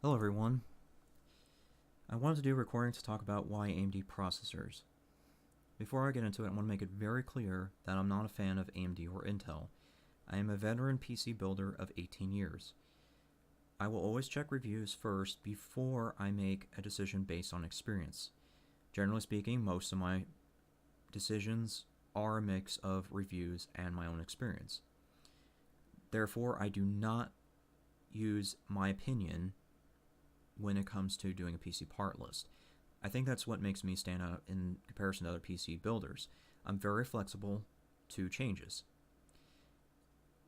Hello everyone. I wanted to do a recording to talk about why AMD processors. Before I get into it, I want to make it very clear that I'm not a fan of AMD or Intel. I am a veteran PC builder of 18 years. I will always check reviews first before I make a decision based on experience. Generally speaking, most of my decisions are a mix of reviews and my own experience. Therefore, I do not use my opinion when it comes to doing a PC part list. I think that's what makes me stand out in comparison to other PC builders. I'm very flexible to changes.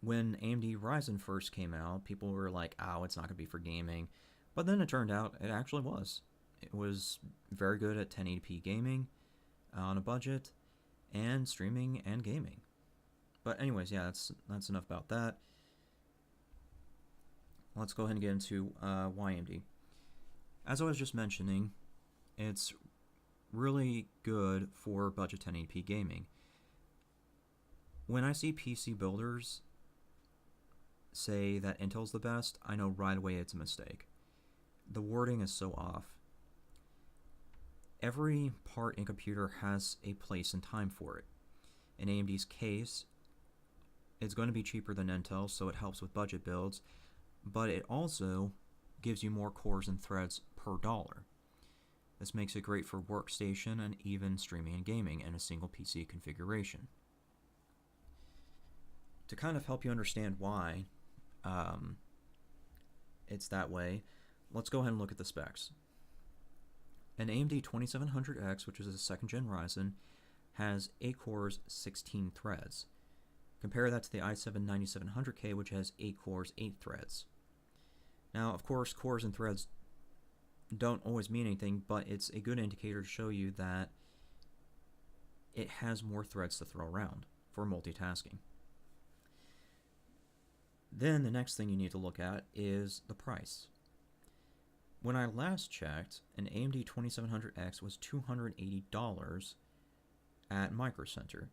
When AMD Ryzen first came out, people were like, oh, it's not going to be for gaming. But then it turned out it actually was. It was very good at 1080p gaming on a budget and streaming and gaming. But anyways, yeah, that's enough about that. Let's go ahead and get into why AMD. As I was just mentioning, it's really good for budget 1080p gaming. When I see PC builders say that Intel's the best, I know right away it's a mistake. The wording is so off. Every part in a computer has a place and time for it. In AMD's case, it's going to be cheaper than Intel, so it helps with budget builds, but it also gives you more cores and threads per dollar. This makes it great for workstation and even streaming and gaming in a single PC configuration. To kind of help you understand why it's that way, let's go ahead and look at the specs. An AMD 2700X, which is a 2nd Gen Ryzen, has 8 cores, 16 threads. Compare that to the i7-9700K, which has 8 cores, 8 threads. Now, of course, cores and threads don't always mean anything, but it's a good indicator to show you that it has more threads to throw around for multitasking. Then the next thing you need to look at is the price. When I last checked, an AMD 2700X was $280 at Micro Center.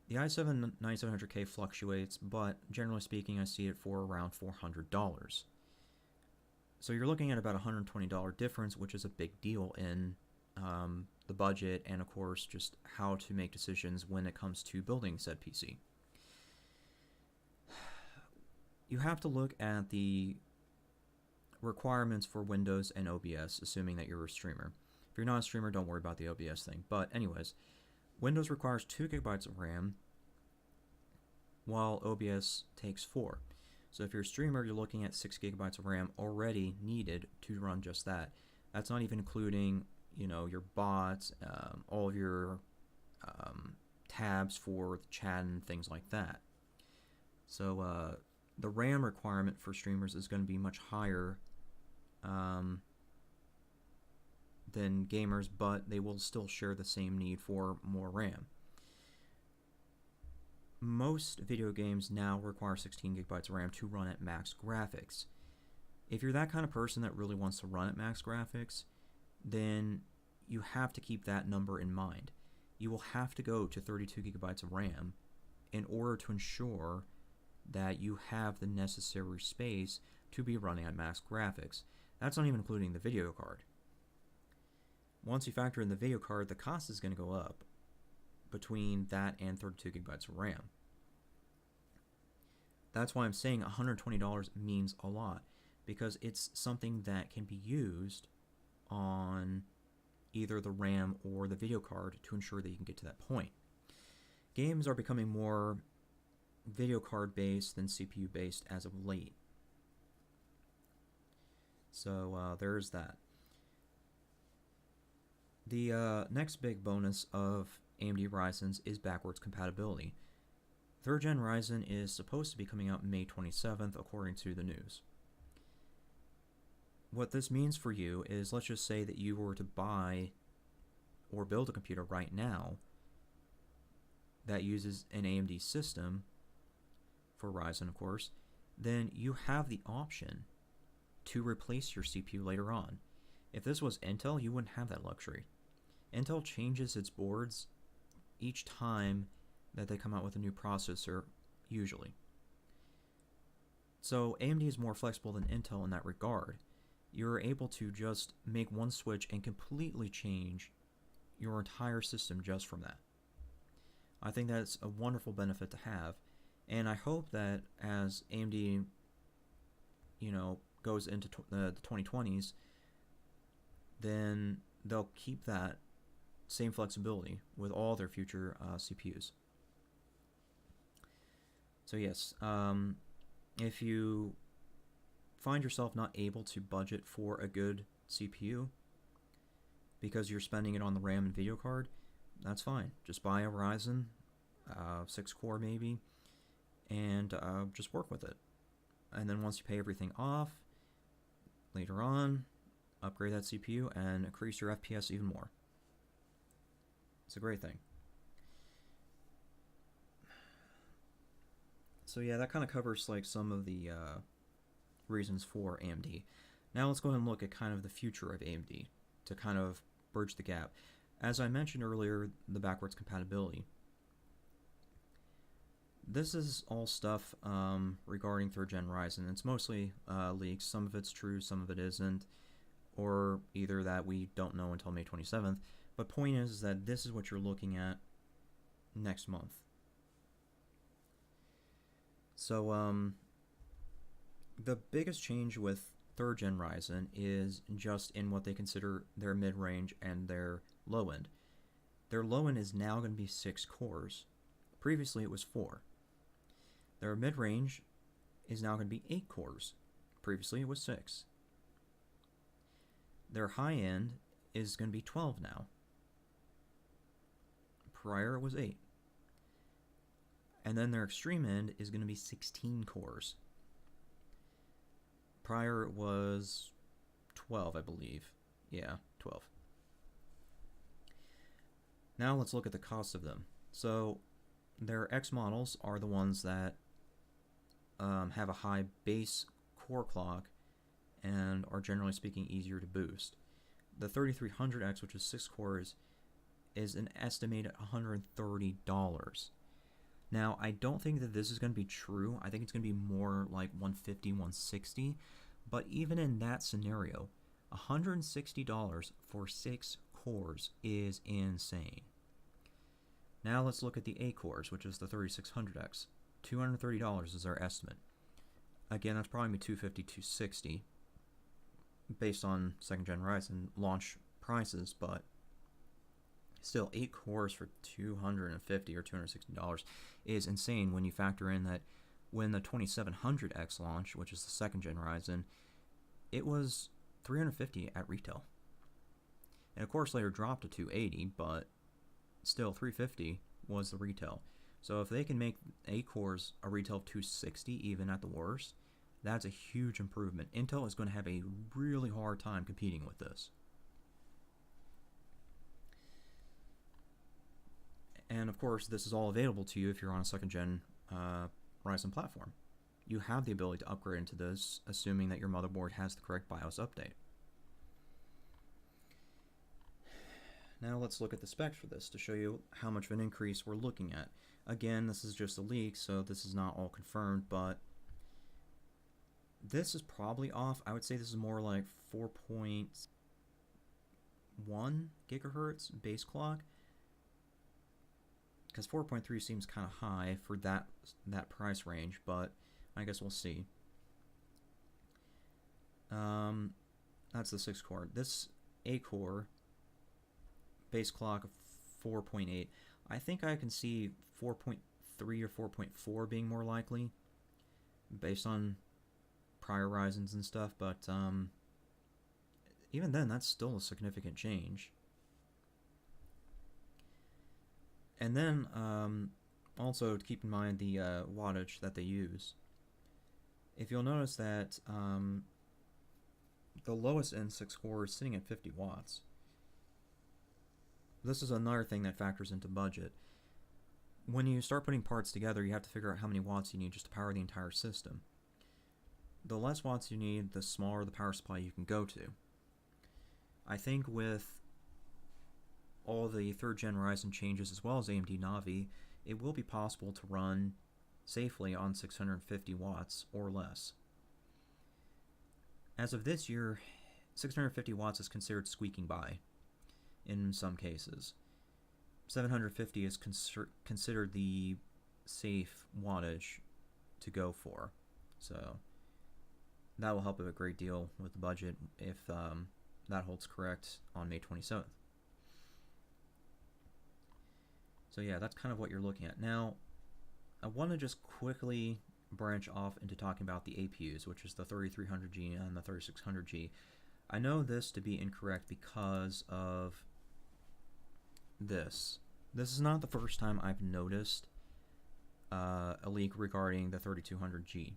The i7-9700K fluctuates, but generally speaking, I see it for around $400. So you're looking at about a $120 difference, which is a big deal in the budget and, of course, just how to make decisions when it comes to building said PC. You have to look at the requirements for Windows and OBS, assuming that you're a streamer. If you're not a streamer, don't worry about the OBS thing. But anyways, Windows requires 2 GB of RAM, while OBS takes 4. So if you're a streamer, you're looking at 6 GB of RAM already needed to run just that. That's not even including, your bots, all of your tabs for the chat and things like that. So the RAM requirement for streamers is going to be much higher than gamers, but they will still share the same need for more RAM. Most video games now require 16 GB of RAM to run at max graphics. If you're that kind of person that really wants to run at max graphics, then you have to keep that number in mind. You will have to go to 32 GB of RAM in order to ensure that you have the necessary space to be running at max graphics. That's not even including the video card. Once you factor in the video card, the cost is going to go up between that and 32 GB of RAM. That's why I'm saying $120 means a lot, because it's something that can be used on either the RAM or the video card to ensure that you can get to that point. Games are becoming more video card based than CPU based as of late. So there's that. The next big bonus of AMD Ryzen's is backwards compatibility. 3rd Gen Ryzen is supposed to be coming out May 27th according to the news. What this means for you is, let's just say that you were to buy or build a computer right now that uses an AMD system, for Ryzen of course, then you have the option to replace your CPU later on. If this was Intel, you wouldn't have that luxury. Intel changes its boards each time that they come out with a new processor, usually. So AMD is more flexible than Intel in that regard. you're able to just make one switch and completely change your entire system just from that. I think that's a wonderful benefit to have, and I hope that as AMD, goes into the 2020s, then they'll keep that same flexibility with all their future CPUs. So yes, if you find yourself not able to budget for a good CPU because you're spending it on the RAM and video card, that's fine. Just buy a Ryzen, 6 core maybe, and just work with it. And then once you pay everything off, later on, upgrade that CPU and increase your FPS even more. It's a great thing. So yeah, that kind of covers like some of the reasons for AMD. Now let's go ahead and look at kind of the future of AMD to kind of bridge the gap. As I mentioned earlier, the backwards compatibility. This is all stuff regarding 3rd Gen Ryzen. It's mostly leaks. Some of it's true, some of it isn't, or either that we don't know until May 27th. But point is that this is what you're looking at next month. So the biggest change with 3rd Gen Ryzen is just in what they consider their mid-range and their low end. Their low end is now going to be 6 cores. Previously it was 4. Their mid-range is now going to be 8 cores. Previously it was 6. Their high end is going to be 12 now. Prior it was 8. And then their extreme end is going to be 16 cores. Prior it was 12, I believe. Yeah, 12. Now let's look at the cost of them. So their X models are the ones that have a high base core clock and are generally speaking easier to boost. The 3300X, which is 6 cores, is an estimated $130. Now, I don't think that this is going to be true. I think it's going to be more like $150, $160. But even in that scenario, $160 for 6 cores is insane. Now let's look at the 8 cores, which is the 3600X. $230 is our estimate. Again, that's probably $250, $260 based on 2nd Gen Ryzen launch prices, but still 8 cores for $250 or $260 is insane when you factor in that when the 2700X launched, which is the 2nd Gen Ryzen, it was $350 at retail. And of course later dropped to $280, but still $350 was the retail. So if they can make 8 cores a retail of $260 even at the worst, that's a huge improvement. Intel is going to have a really hard time competing with this. And of course, this is all available to you if you're on a 2nd Gen Ryzen platform. You have the ability to upgrade into this, assuming that your motherboard has the correct BIOS update. Now let's look at the specs for this to show you how much of an increase we're looking at. Again, this is just a leak, so this is not all confirmed, but this is probably off. I would say this is more like 4.1 gigahertz base clock, because 4.3 seems kind of high for that price range, but I guess we'll see. That's the 6 core. This 8 core base clock of 4.8. I think I can see 4.3 or 4.4 being more likely based on prior Ryzens and stuff, but even then, that's still a significant change. And then also to keep in mind the wattage that they use. If you'll notice that the lowest end 6 core is sitting at 50 watts. This is another thing that factors into budget. When you start putting parts together, you have to figure out how many watts you need just to power the entire system. The less watts you need, the smaller the power supply you can go to. I think with all the 3rd Gen Ryzen changes as well as AMD Navi, it will be possible to run safely on 650 watts or less. As of this year, 650 watts is considered squeaking by in some cases. 750 is considered the safe wattage to go for. So that will help a great deal with the budget if that holds correct on May 27th. So yeah, that's kind of what you're looking at. Now, I want to just quickly branch off into talking about the APUs, which is the 3300G and the 3600G. I know this to be incorrect because of this. This is not the first time I've noticed a leak regarding the 3200G.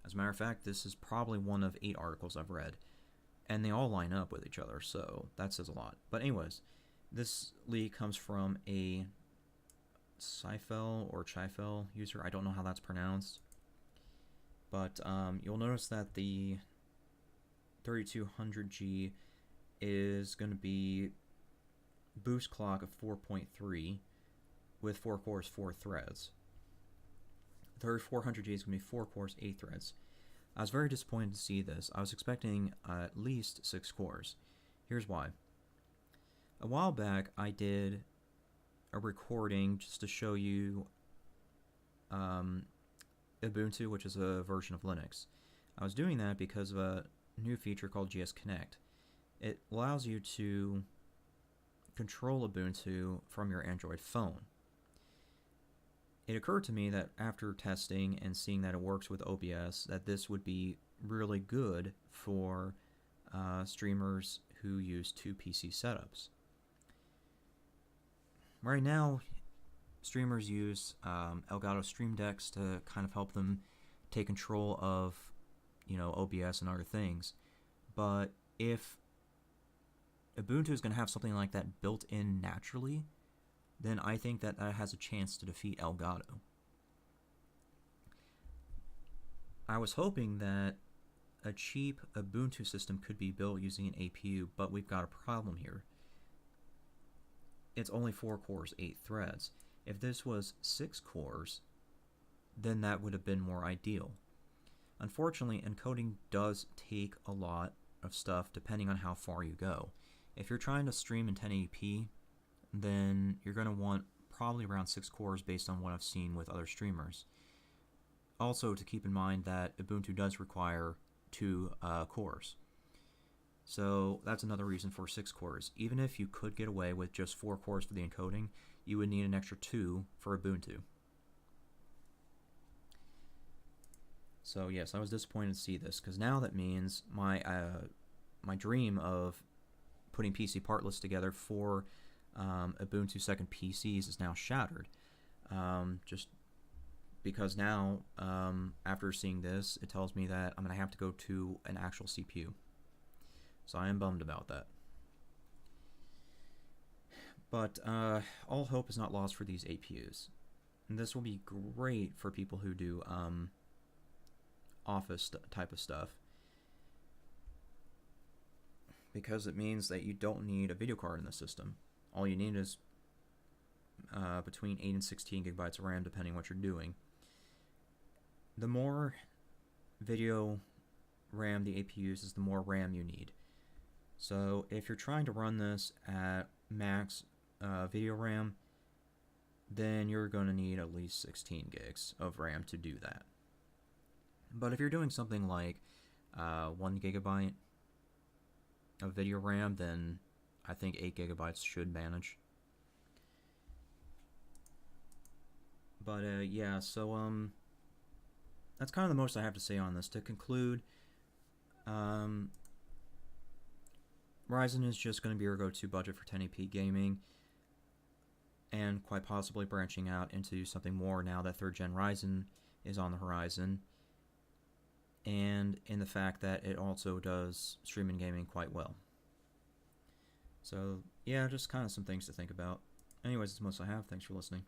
As a matter of fact, this is probably one of 8 articles I've read, and they all line up with each other, so that says a lot. But anyways, this leak comes from a Cyfel or Chifel user. I don't know how that's pronounced, but you'll notice that the 3200G is going to be boost clock of 4.3 with 4 cores, 4 threads. The 3400G is going to be 4 cores, 8 threads. I was very disappointed to see this. I was expecting at least 6 cores. Here's why. A while back, I did a recording just to show you Ubuntu, which is a version of Linux. I was doing that because of a new feature called GS Connect. It allows you to control Ubuntu from your Android phone. It occurred to me that after testing and seeing that it works with OBS, that this would be really good for streamers who use 2 PC setups. Right now, streamers use Elgato Stream Decks to kind of help them take control of, OBS and other things. But if Ubuntu is going to have something like that built in naturally, then I think that that has a chance to defeat Elgato. I was hoping that a cheap Ubuntu system could be built using an APU, but we've got a problem here. It's only 4 cores, 8 threads. If this was 6 cores, then that would have been more ideal. Unfortunately, encoding does take a lot of stuff depending on how far you go. If you're trying to stream in 1080p, then you're going to want probably around 6 cores based on what I've seen with other streamers. Also, to keep in mind that Ubuntu does require 2 cores. So that's another reason for 6 cores. Even if you could get away with just 4 cores for the encoding, you would need an extra 2 for Ubuntu. So yes, I was disappointed to see this, because now that means my dream of putting PC part lists together for Ubuntu second PCs is now shattered. Just because now, after seeing this, it tells me that I'm going to have to go to an actual CPU. So I am bummed about that. But all hope is not lost for these APUs. And this will be great for people who do office type of stuff, because it means that you don't need a video card in the system. All you need is between 8 and 16 gigabytes of RAM, depending what you're doing. The more video RAM the APU uses, the more RAM you need. So if you're trying to run this at max video RAM, then you're going to need at least 16 gigs of RAM to do that. But if you're doing something like 1 gigabyte of video RAM, then I think 8 gigabytes should manage. But yeah, so that's kind of the most I have to say on this. To conclude, Ryzen is just going to be your go-to budget for 1080p gaming, and quite possibly branching out into something more now that 3rd Gen Ryzen is on the horizon, and in the fact that it also does streaming gaming quite well. So yeah, just kind of some things to think about. Anyways, that's most I have. Thanks for listening.